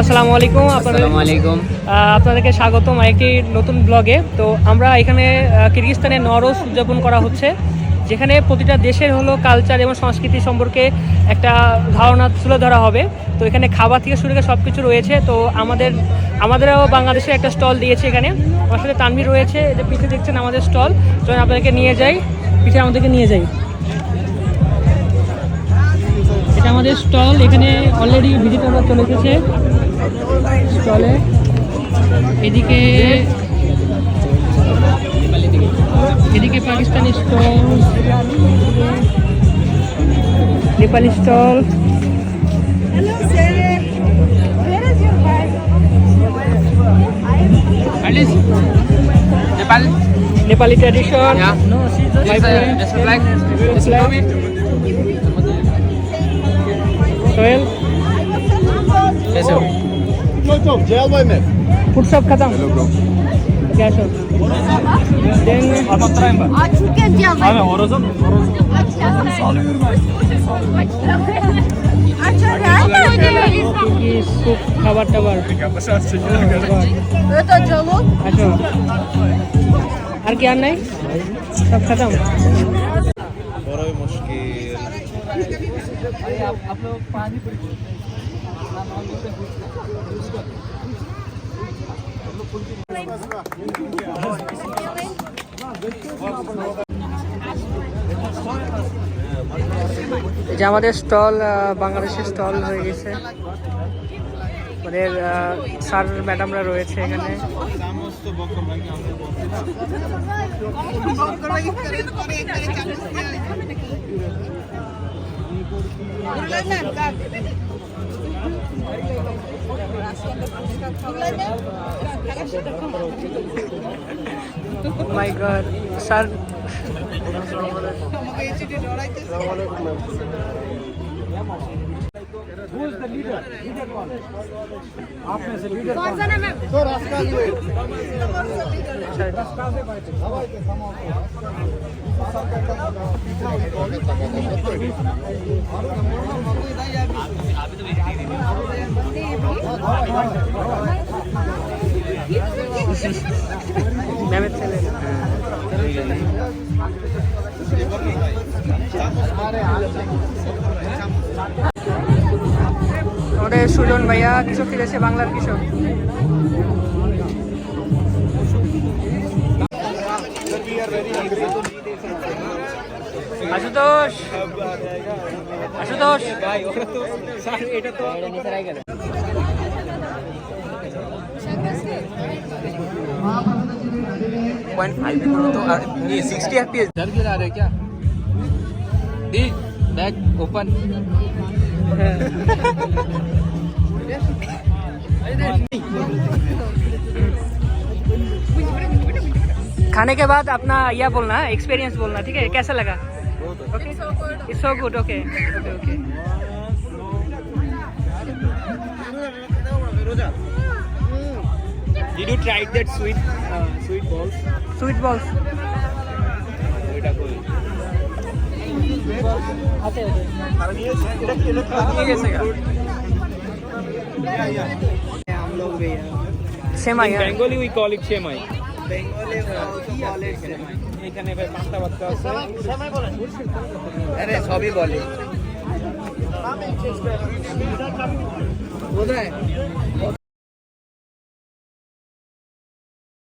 আসসালামু আলাইকুম। আপনাদেরকে স্বাগতম একটি নতুন ব্লগে। তো আমরা এখানে কিরগিজস্তানের নওরোজ উদযাপন করা হচ্ছে, যেখানে প্রতিটা দেশের হলো কালচার এবং সংস্কৃতি সম্পর্কে একটা ধারণা তুলে ধরা হবে। তো এখানে খাবার থেকে শুরু করে সব কিছু রয়েছে। তো আমাদেরও বাংলাদেশে একটা স্টল দিয়েছে এখানে। আমার সাথে তানভীর রয়েছে, যে পিছিয়ে দেখছেন আমাদের স্টল। তো আপনাদেরকে নিয়ে যাই, পিছিয়ে আমাদেরকে নিয়ে যাই। এটা আমাদের স্টল। এখানে অলরেডি ভিজিটররা চলে এসেছে স্টলে। এদিকে Pakistani stall, Nepali stall. Nepali tradition. Sohail कैसे हो? फूड सब खत्म क्या सब देन কি সুপ খাবার টাবার। আচ্ছা আর কি আর নাই, সব খতম। बड़ा मुश्किल। आप लोग पानी যে আমাদের স্টল বাংলাদেশের স্টল হয়ে গেছে। আমাদের স্যার ম্যাডামরা রয়েছে এখানে। মাই গড স্যার, आप में से लीडर कौन है मैम? तो रास्ता जो है मैम चले আমাদের সুজন ভাইয়া কৃষক ফিরেছে, বাংলার কৃষক। আশুতোষ, আশুতোষ এটা তো ये 60 FPS डर गिरा रहे क्या? दी बैग ओपन। खाने के बाद अपना यह बोलना, एक्सपीरियंस बोलना, ठीक है? कैसा लगा? Okay, it's so good. Okay okay okay. Did you try that sweet balls? Sweet balls এটা কই? आते होते हम लोग भी सेमाई। In Bengali we call it shemai. এখানে ভাই পাঁচটা বাচ্চা আছে। আরে সবই বলে কোথায়